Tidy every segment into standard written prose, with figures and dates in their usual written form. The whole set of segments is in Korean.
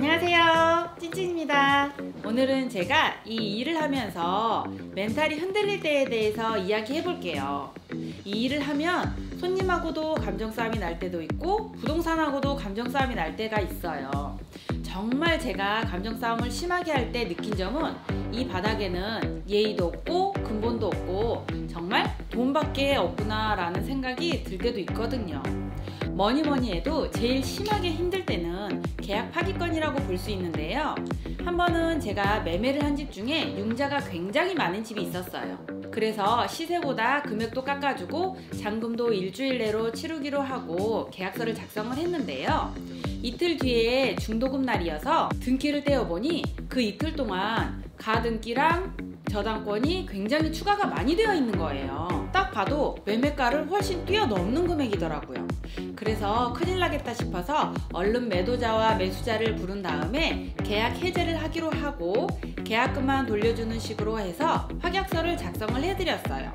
안녕하세요, 찐찐입니다. 오늘은 제가 이 일을 하면서 멘탈이 흔들릴 때에 대해서 이야기해 볼게요. 이 일을 하면 손님하고도 감정싸움이 날 때도 있고 부동산하고도 감정싸움이 날 때가 있어요. 정말 제가 감정싸움을 심하게 할 때 느낀 점은 이 바닥에는 예의도 없고 근본도 없고 정말 돈밖에 없구나 라는 생각이 들 때도 있거든요. 뭐니 해도 제일 심하게 힘들 때는 계약 파기권이라고 볼 수 있는데요. 한 번은 제가 매매를 한 집 중에 융자가 굉장히 많은 집이 있었어요. 그래서 시세보다 금액도 깎아주고 잔금도 일주일 내로 치르기로 하고 계약서를 작성을 했는데요. 이틀 뒤에 중도금 날이어서 등기를 떼어보니 그 이틀 동안 가등기랑 저당권이 굉장히 추가가 많이 되어 있는 거예요. 딱 봐도 매매가를 훨씬 뛰어넘는 금액이더라고요. 그래서 큰일 나겠다 싶어서 얼른 매도자와 매수자를 부른 다음에 계약 해제를 하기로 하고 계약금만 돌려주는 식으로 해서 확약서를 작성을 해드렸어요.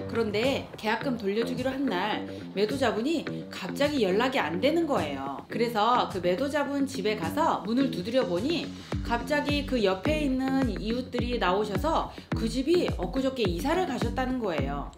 그런데 계약금 돌려주기로 한 날 매도자분이 갑자기 연락이 안 되는 거예요. 그래서 그 매도자분 집에 가서 문을 두드려 보니 갑자기 그 옆에 있는 이웃들이 나오셔서 그 집이 엊그저께 이사를 가셨다는 거예요.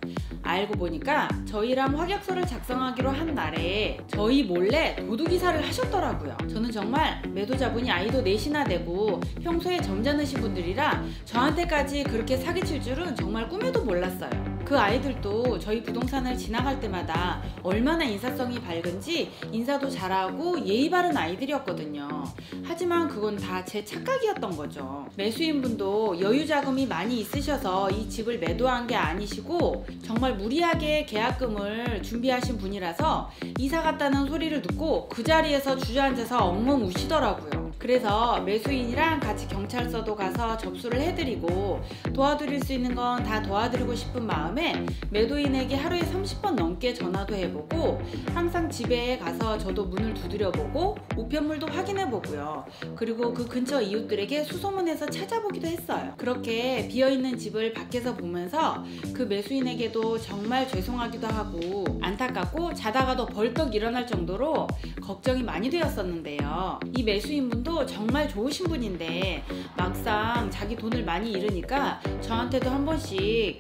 알고 보니까 저희랑 확약서를 작성하기로 한 날에 저희 몰래 도둑이사를 하셨더라고요. 저는 정말 매도자분이 아이도 넷이나 되고 평소에 점잖으신 분들이라 저한테까지 그렇게 사기칠 줄은 정말 꿈에도 몰랐어요. 그 아이들도 저희 부동산을 지나갈 때마다 얼마나 인사성이 밝은지 인사도 잘하고 예의 바른 아이들이었거든요. 하지만 그건 다 제 착각이었던 거죠. 매수인분도 여유 자금이 많이 있으셔서 이 집을 매도한 게 아니시고 정말 무리하게 계약금을 준비하신 분이라서 이사 갔다는 소리를 듣고 그 자리에서 주저앉아서 엉엉 우시더라고요. 그래서 매수인이랑 같이 경찰서도 가서 접수를 해드리고 도와드릴 수 있는 건 다 도와드리고 싶은 마음에 매도인에게 하루에 30번 넘게 전화도 해보고 항상 집에 가서 저도 문을 두드려보고 우편물도 확인해보고요. 그리고 그 근처 이웃들에게 수소문해서 찾아보기도 했어요. 그렇게 비어있는 집을 밖에서 보면서 그 매수인에게도 정말 죄송하기도 하고 안타깝고 자다가도 벌떡 일어날 정도로 걱정이 많이 되었었는데요. 이 매수인분도 정말 좋으신 분인데 막상 자기 돈을 많이 잃으니까 저한테도 한 번씩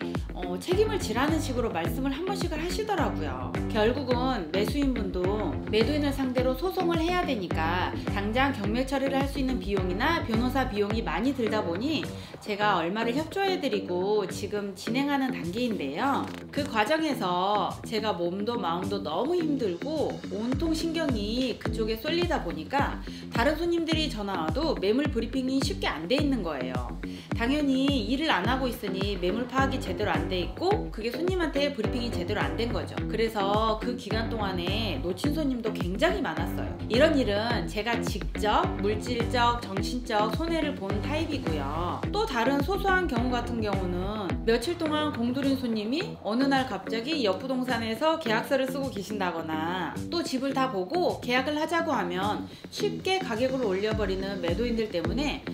책임을 지라는 식으로 말씀을 한 번씩을 하시더라고요. 결국은 매수인분도 매도인을 상대로 소송을 해야 되니까 당장 경매 처리를 할 수 있는 비용이나 변호사 비용이 많이 들다 보니 제가 얼마를 협조해드리고 지금 진행하는 단계인데요. 그 과정에서 제가 몸도 마음도 너무 힘들고 온통 신경이 그쪽에 쏠리다 보니까 다른 손님들이 전화 와도 매물 브리핑이 쉽게 안 돼 있는 거예요. 당연히 일을 안 하고 있으니 매물 파악이 제대로 안 돼 있고 그게 손님한테 브리핑이 제대로 안 된 거죠. 그래서 그 기간 동안에 놓친 손님도 굉장히 많았어요. 이런 일은 제가 직접 물질적, 정신적 손해를 본 타입이고요. 또 다른 소소한 경우 같은 경우는 며칠 동안 공들인 손님이 어느 날 갑자기 옆 부동산에서 계약서를 쓰고 계신다거나 또 집을 다 보고 계약을 하자고 하면 쉽게 가격을 올려버리는 매도인들 때문에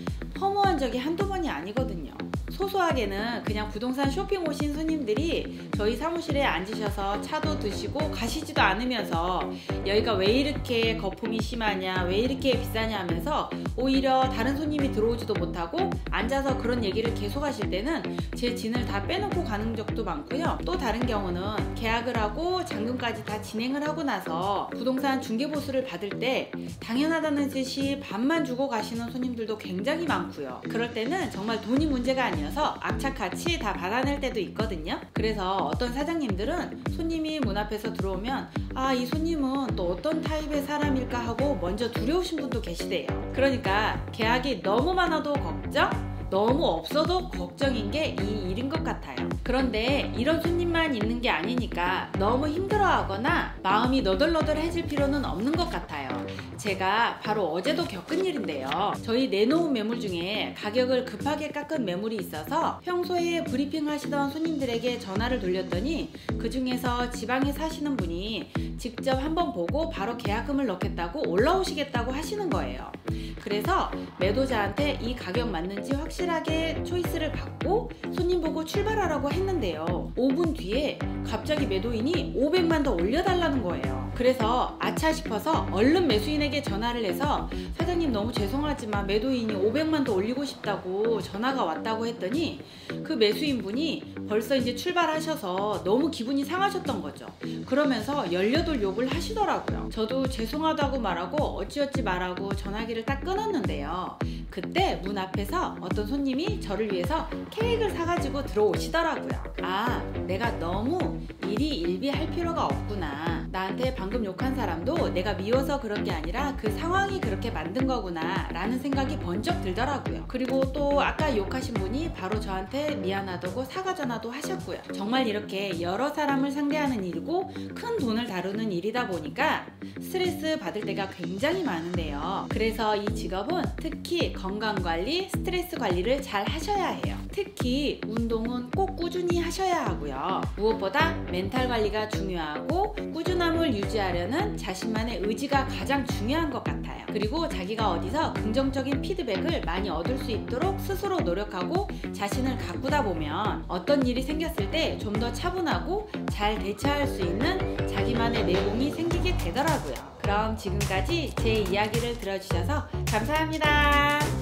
허무한 적이 한두 번이 아니거든요. 소소하게는 그냥 부동산 쇼핑 오신 손님들이 저희 사무실에 앉으셔서 차도 드시고 가시지도 않으면서 여기가 왜 이렇게 거품이 심하냐, 왜 이렇게 비싸냐 하면서 오히려 다른 손님이 들어오지도 못하고 앉아서 그런 얘기를 계속 하실 때는 제 진을 다 빼놓고 가는 적도 많고요. 또 다른 경우는 계약을 하고 잔금까지 다 진행을 하고 나서 부동산 중개보수를 받을 때 당연하다는 듯이 반만 주고 가시는 손님들도 굉장히 많고요. 그럴 때는 정말 돈이 문제가 아니어서 악착같이 다 받아낼 때도 있거든요. 그래서 어떤 사장님들은 손님이 문 앞에서 들어오면 이 손님은 또 어떤 타입의 사람일까 하고 먼저 두려우신 분도 계시대요. 그러니까 계약이 너무 많아도 걱정, 너무 없어도 걱정인 게 이 일인 것 같아요. 그런데 이런 손님만 있는 게 아니니까 너무 힘들어하거나 마음이 너덜너덜해질 필요는 없는 것 같아요. 제가 바로 어제도 겪은 일인데요. 저희 내놓은 매물 중에 가격을 급하게 깎은 매물이 있어서 평소에 브리핑 하시던 손님들에게 전화를 돌렸더니 그 중에서 지방에 사시는 분이 직접 한번 보고 바로 계약금을 넣겠다고 올라오시겠다고 하시는 거예요. 그래서 매도자한테 이 가격 맞는지 확실히 확실하게 초이스를 받고 손님 보고 출발하라고 했는데요. 5분 뒤에 갑자기 매도인이 500만 더 올려달라는 거예요. 그래서 아차 싶어서 얼른 매수인에게 전화를 해서 사장님 너무 죄송하지만 매도인이 500만 더 올리고 싶다고 전화가 왔다고 했더니 그 매수인분이 벌써 이제 출발하셔서 너무 기분이 상하셨던 거죠. 그러면서 18 욕을 하시더라고요. 저도 죄송하다고 말하고 어찌어찌 말하고 전화기를 딱 끊었는데요. 그때 문 앞에서 어떤 손님이 저를 위해서 케이크를 사가지고 들어오시더라고요. 아, 내가 너무 일희일비할 필요가 없구나. 나한테 방금 욕한 사람도 내가 미워서 그런 게 아니라 그 상황이 그렇게 만든 거구나 라는 생각이 번쩍 들더라고요. 그리고 또 아까 욕하신 분이 바로 저한테 미안하다고 사과 전화도 하셨고요. 정말 이렇게 여러 사람을 상대하는 일이고 큰 돈을 다루는 일이다 보니까 스트레스 받을 때가 굉장히 많은데요. 그래서 이 직업은 특히 건강관리, 스트레스 관리를 잘 하셔야 해요. 특히 운동은 꼭 꾸준히 하셔야 하고요. 무엇보다 멘탈 관리가 중요하고 꾸준함을 유지하려는 자신만의 의지가 가장 중요한 것 같아요. 그리고 자기가 어디서 긍정적인 피드백을 많이 얻을 수 있도록 스스로 노력하고 자신을 가꾸다 보면 어떤 일이 생겼을 때 좀 더 차분하고 잘 대처할 수 있는 자기만의 내공이 생기게 되더라고요. 그럼 지금까지 제 이야기를 들어주셔서 감사합니다.